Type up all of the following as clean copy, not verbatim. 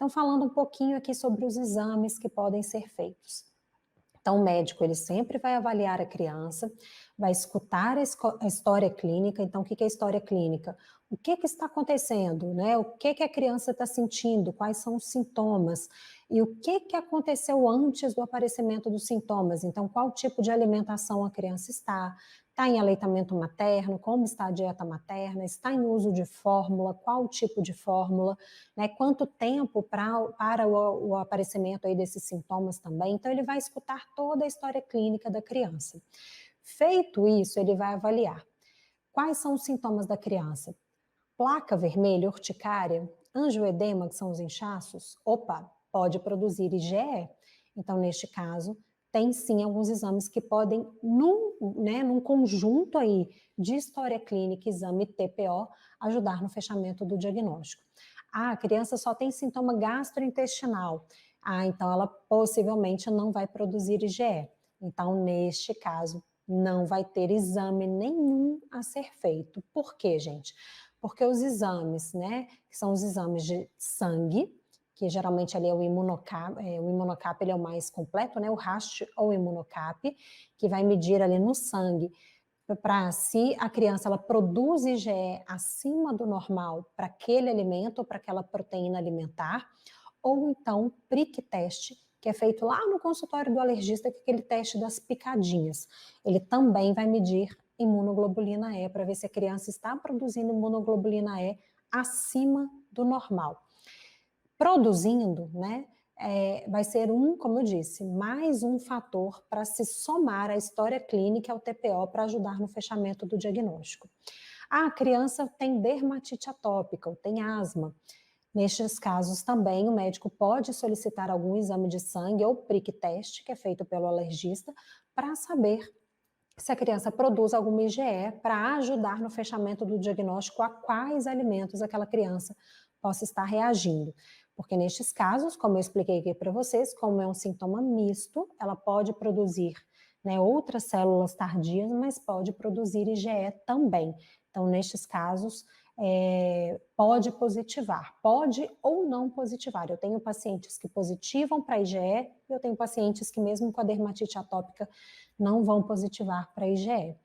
Então, falando um pouquinho aqui sobre os exames que podem ser feitos. Então, o médico, ele sempre vai avaliar a criança, vai escutar a história clínica. Então, o que é a história clínica? O que está acontecendo, né? O que a criança está sentindo? Quais são os sintomas? E o que aconteceu antes do aparecimento dos sintomas? Então, qual tipo de alimentação a criança está? Está em aleitamento materno? Como está a dieta materna? Está em uso de fórmula? Qual tipo de fórmula? Né? Quanto tempo para o aparecimento aí desses sintomas também? Então, ele vai escutar toda a história clínica da criança. Feito isso, ele vai avaliar quais são os sintomas da criança. Placa vermelha, urticária, angioedema, que são os inchaços, opa, pode produzir IgE. Então, neste caso, tem sim alguns exames que podem, num conjunto aí de história clínica, exame TPO, ajudar no fechamento do diagnóstico. Ah, a criança só tem sintoma gastrointestinal. Ah, então ela possivelmente não vai produzir IgE. Então, neste caso, não vai ter exame nenhum a ser feito. Por quê, gente? Porque os exames, né, que são os exames de sangue, que geralmente ali é o imunocap ele é o mais completo, né, o RAST ou o imunocap, que vai medir ali no sangue, para se a criança ela produz IgE acima do normal para aquele alimento ou para aquela proteína alimentar, ou então prick teste, que é feito lá no consultório do alergista, que é aquele teste das picadinhas. Ele também vai medir imunoglobulina E para ver se a criança está produzindo imunoglobulina E acima do normal. Produzindo, né, vai ser como eu disse, mais um fator para se somar à história clínica ao TPO para ajudar no fechamento do diagnóstico. A criança tem dermatite atópica ou tem asma. Nestes casos também o médico pode solicitar algum exame de sangue ou prick teste, que é feito pelo alergista, para saber se a criança produz alguma IgE para ajudar no fechamento do diagnóstico a quais alimentos aquela criança possa estar reagindo. Porque nestes casos, como eu expliquei aqui para vocês, como é um sintoma misto, ela pode produzir, né, outras células tardias, mas pode produzir IgE também. Então, nestes casos, pode positivar, pode ou não positivar. Eu tenho pacientes que positivam para IgE e eu tenho pacientes que mesmo com a dermatite atópica não vão positivar para IgE.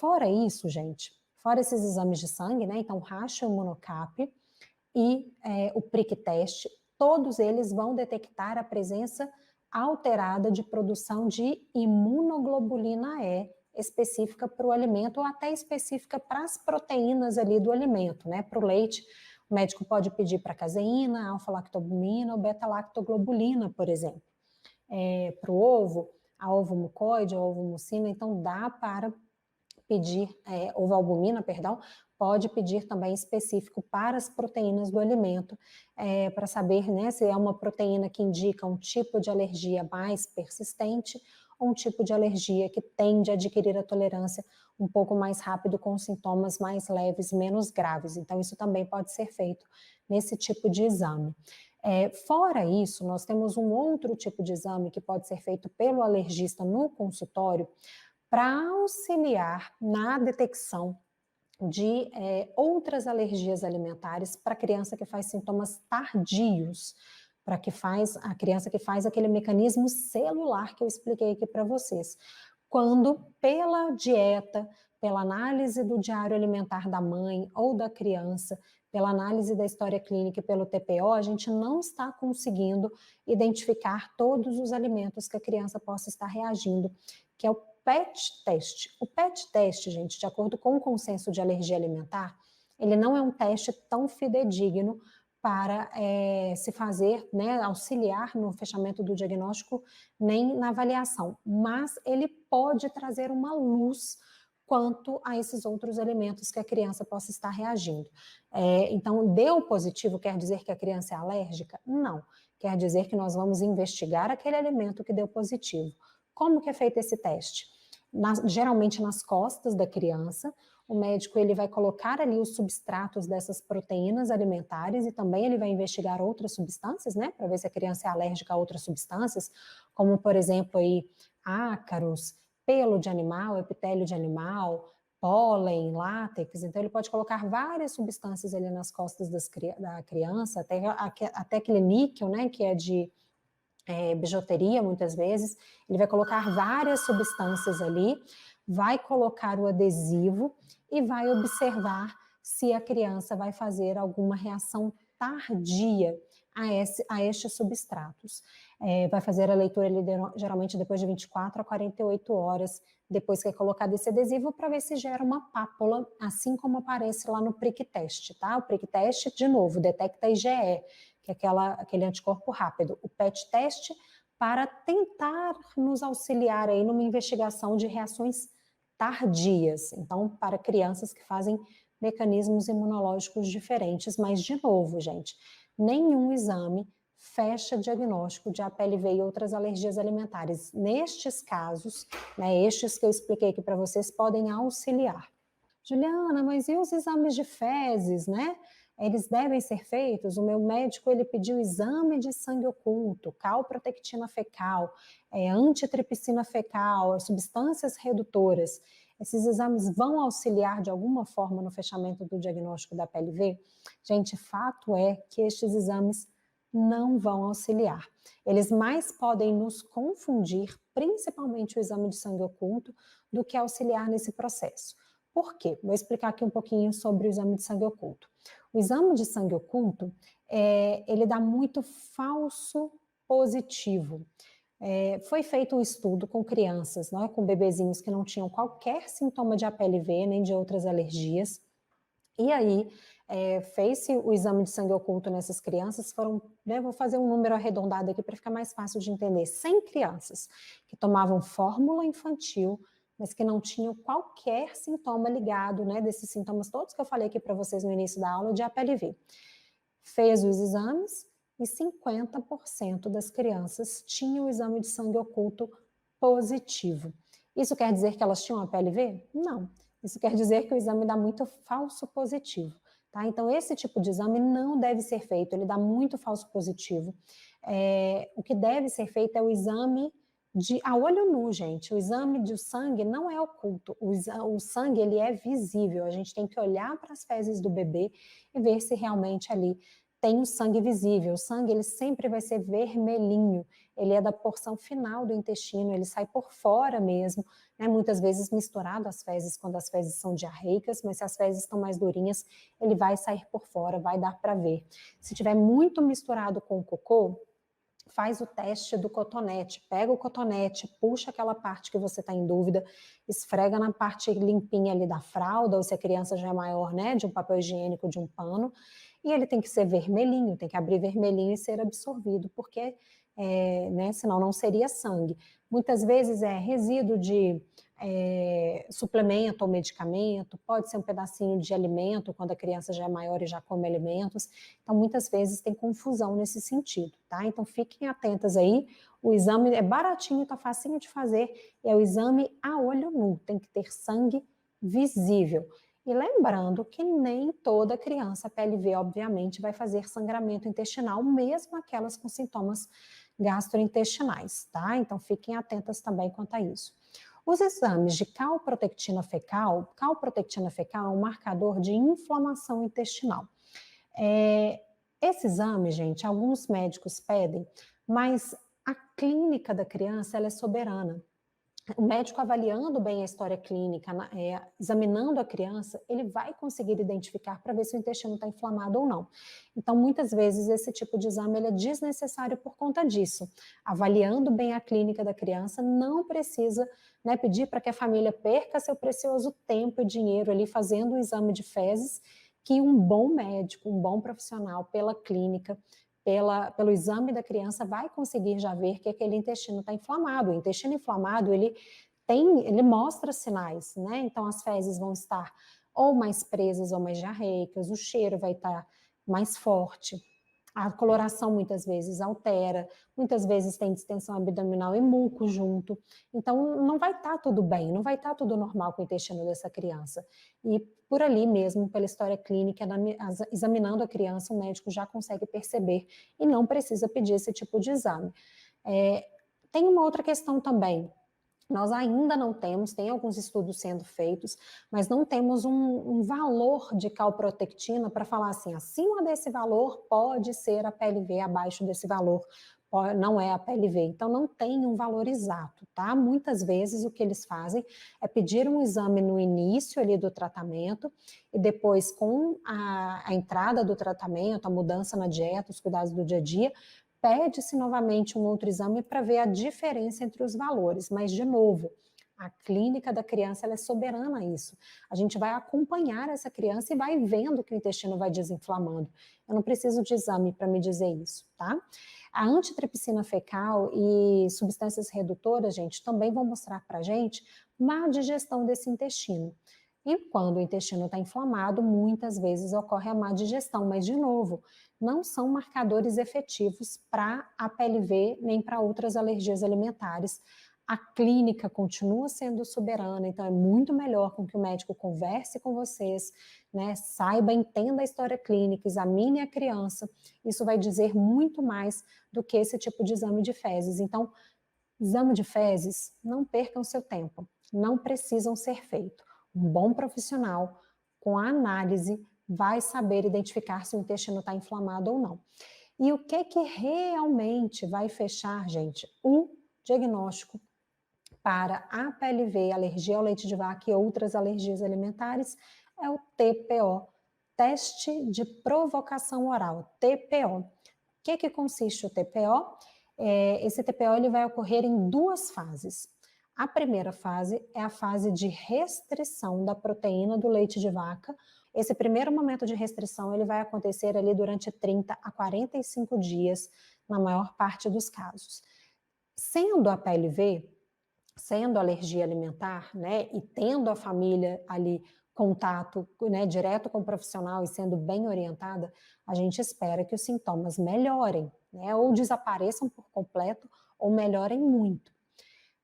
Fora isso, gente, fora esses exames de sangue, né, então racha imunocap e o prick teste, todos eles vão detectar a presença alterada de produção de imunoglobulina E, específica para o alimento ou até específica para as proteínas ali do alimento, né? Para o leite, o médico pode pedir para caseína, alfa-lactobumina ou beta-lactoglobulina, por exemplo. Para o ovo, a ovo-mucoide, a ovo-mucina, então dá para pedir, ovalbumina, perdão, pode pedir também específico para as proteínas do alimento, para saber, né, se é uma proteína que indica um tipo de alergia mais persistente ou um tipo de alergia que tende a adquirir a tolerância um pouco mais rápido com sintomas mais leves, menos graves. Então, isso também pode ser feito nesse tipo de exame. Fora isso, nós temos um outro tipo de exame que pode ser feito pelo alergista no consultório, para auxiliar na detecção de outras alergias alimentares para a criança que faz sintomas tardios, para a criança que faz aquele mecanismo celular que eu expliquei aqui para vocês. Quando, pela dieta, pela análise do diário alimentar da mãe ou da criança, pela análise da história clínica e pelo TPO, a gente não está conseguindo identificar todos os alimentos que a criança possa estar reagindo, que é o PET teste. O PET teste, gente, de acordo com o consenso de alergia alimentar, ele não é um teste tão fidedigno para se fazer, né, auxiliar no fechamento do diagnóstico, nem na avaliação, mas ele pode trazer uma luz quanto a esses outros elementos que a criança possa estar reagindo. Então, deu positivo quer dizer que a criança é alérgica? Não, quer dizer que nós vamos investigar aquele alimento que deu positivo. Como que é feito esse teste? Geralmente nas costas da criança, o médico ele vai colocar ali os substratos dessas proteínas alimentares e também ele vai investigar outras substâncias, né, para ver se a criança é alérgica a outras substâncias, como por exemplo aí ácaros, pelo de animal, epitélio de animal, pólen, látex, então ele pode colocar várias substâncias ali nas costas da criança, até aquele níquel, né, que é de bijuteria, muitas vezes, ele vai colocar várias substâncias ali, vai colocar o adesivo e vai observar se a criança vai fazer alguma reação tardia a estes substratos. Vai fazer a leitura ali, geralmente depois de 24 a 48 horas, depois que é colocado esse adesivo, para ver se gera uma pápula, assim como aparece lá no prick test, tá? O prick test, de novo, detecta IgE, que é aquele anticorpo rápido. O PET test, para tentar nos auxiliar aí numa investigação de reações tardias, então, para crianças que fazem mecanismos imunológicos diferentes, mas, de novo, gente, nenhum exame fecha diagnóstico de APLV e outras alergias alimentares. Nestes casos, né, estes que eu expliquei aqui para vocês, podem auxiliar. Juliana, mas e os exames de fezes, né? Eles devem ser feitos? O meu médico, ele pediu exame de sangue oculto, calprotectina fecal, antitripsina fecal, substâncias redutoras. Esses exames vão auxiliar de alguma forma no fechamento do diagnóstico da PLV? Gente, fato é que estes exames não vão auxiliar. Eles mais podem nos confundir, principalmente o exame de sangue oculto, do que auxiliar nesse processo. Por quê? Vou explicar aqui um pouquinho sobre o exame de sangue oculto. O exame de sangue oculto, ele dá muito falso positivo. Foi feito um estudo com crianças, né, com bebezinhos que não tinham qualquer sintoma de APLV, nem de outras alergias, e aí fez-se o exame de sangue oculto nessas crianças, vou fazer um número arredondado aqui para ficar mais fácil de entender, 100 crianças que tomavam fórmula infantil, mas que não tinham qualquer sintoma ligado, né, desses sintomas todos que eu falei aqui para vocês no início da aula de APLV. Fez os exames e 50% das crianças tinham o exame de sangue oculto positivo. Isso quer dizer que elas tinham APLV? Não. Isso quer dizer que o exame dá muito falso positivo. Tá? Então, esse tipo de exame não deve ser feito, ele dá muito falso positivo. O que deve ser feito é o exame a olho nu, gente. O exame de sangue não é oculto. O sangue, ele é visível. A gente tem que olhar para as fezes do bebê e ver se realmente ali tem o sangue visível. O sangue, ele sempre vai ser vermelhinho. Ele é da porção final do intestino, ele sai por fora mesmo, né? Muitas vezes misturado às fezes, quando as fezes são diarreicas, mas se as fezes estão mais durinhas, ele vai sair por fora, vai dar para ver. Se tiver muito misturado com o cocô, faz o teste do cotonete, pega o cotonete, puxa aquela parte que você está em dúvida, esfrega na parte limpinha ali da fralda, ou se a criança já é maior, né, de um papel higiênico, de um pano, e ele tem que ser vermelhinho, tem que abrir vermelhinho e ser absorvido, porque, né, senão não seria sangue. Muitas vezes é resíduo de suplemento ou medicamento, pode ser um pedacinho de alimento, quando a criança já é maior e já come alimentos, então muitas vezes tem confusão nesse sentido, tá? Então fiquem atentas aí, o exame é baratinho, tá facinho de fazer, é o exame a olho nu, tem que ter sangue visível. E lembrando que nem toda criança PLV, obviamente, vai fazer sangramento intestinal, mesmo aquelas com sintomas gastrointestinais, tá? Então fiquem atentas também quanto a isso. Os exames de calprotectina fecal é um marcador de inflamação intestinal. Esse exame, gente, alguns médicos pedem, mas a clínica da criança, ela é soberana. O médico avaliando bem a história clínica, examinando a criança, ele vai conseguir identificar para ver se o intestino está inflamado ou não. Então, muitas vezes, esse tipo de exame ele é desnecessário por conta disso. Avaliando bem a clínica da criança, não precisa, né, pedir para que a família perca seu precioso tempo e dinheiro ali fazendo o exame de fezes, que um bom médico, um bom profissional pela clínica, pelo exame da criança, vai conseguir já ver que aquele intestino está inflamado. O intestino inflamado, ele mostra sinais, né? Então, as fezes vão estar ou mais presas ou mais diarreicas, o cheiro vai estar mais forte, a coloração muitas vezes altera, muitas vezes tem distensão abdominal e muco junto, então não vai estar tudo bem, não vai estar tudo normal com o intestino dessa criança. E por ali mesmo, pela história clínica, examinando a criança, o médico já consegue perceber e não precisa pedir esse tipo de exame. Tem uma outra questão também. Nós ainda não temos, tem alguns estudos sendo feitos, mas não temos um valor de calprotectina para falar assim, acima desse valor pode ser a PLV, abaixo desse valor não é a PLV. Então não tem um valor exato, tá? Muitas vezes o que eles fazem é pedir um exame no início ali do tratamento e depois com a entrada do tratamento, a mudança na dieta, os cuidados do dia a dia, pede-se novamente um outro exame para ver a diferença entre os valores, mas de novo, a clínica da criança ela é soberana a isso. A gente vai acompanhar essa criança e vai vendo que o intestino vai desinflamando. Eu não preciso de exame para me dizer isso, tá? A antitripsina fecal e substâncias redutoras, gente, também vão mostrar para a gente má digestão desse intestino. E quando o intestino está inflamado, muitas vezes ocorre a má digestão, mas de novo, não são marcadores efetivos para a PLV nem para outras alergias alimentares. A clínica continua sendo soberana, então é muito melhor com que o médico converse com vocês, né, saiba, entenda a história clínica, examine a criança. Isso vai dizer muito mais do que esse tipo de exame de fezes. Então, exame de fezes, não percam seu tempo, não precisam ser feitos. Um bom profissional, com a análise, vai saber identificar se o intestino está inflamado ou não. E o que realmente vai fechar, gente, o diagnóstico para a PLV, alergia ao leite de vaca e outras alergias alimentares, é o TPO, teste de provocação oral, TPO. O que consiste o TPO? Esse TPO ele vai ocorrer em duas fases. A primeira fase é a fase de restrição da proteína do leite de vaca. Esse primeiro momento de restrição ele vai acontecer ali durante 30 a 45 dias, na maior parte dos casos. Sendo a PLV, sendo alergia alimentar, né, e tendo a família ali contato, né, direto com o profissional e sendo bem orientada, a gente espera que os sintomas melhorem, né, ou desapareçam por completo ou melhorem muito.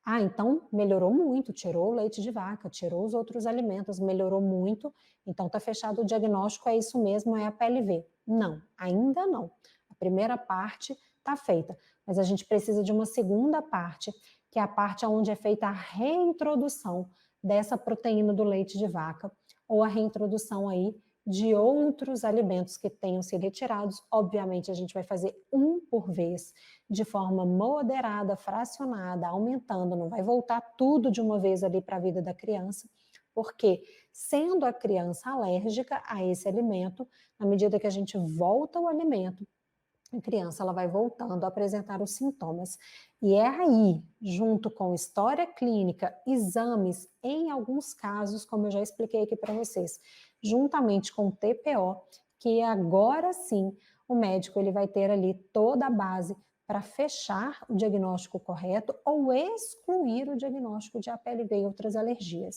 Ah, então melhorou muito, tirou o leite de vaca, tirou os outros alimentos, melhorou muito, então está fechado o diagnóstico, é isso mesmo, é a PLV. Não, ainda não. A primeira parte está feita, mas a gente precisa de uma segunda parte, que é a parte onde é feita a reintrodução dessa proteína do leite de vaca, ou a reintrodução aí de outros alimentos que tenham sido retirados. Obviamente, a gente vai fazer um por vez, de forma moderada, fracionada, aumentando, não vai voltar tudo de uma vez ali para a vida da criança, porque sendo a criança alérgica a esse alimento, na medida que a gente volta o alimento, a criança ela vai voltando a apresentar os sintomas. E é aí, junto com história clínica, exames, em alguns casos, como eu já expliquei aqui para vocês, juntamente com o TPO, que agora sim o médico ele vai ter ali toda a base para fechar o diagnóstico correto ou excluir o diagnóstico de APLV e outras alergias.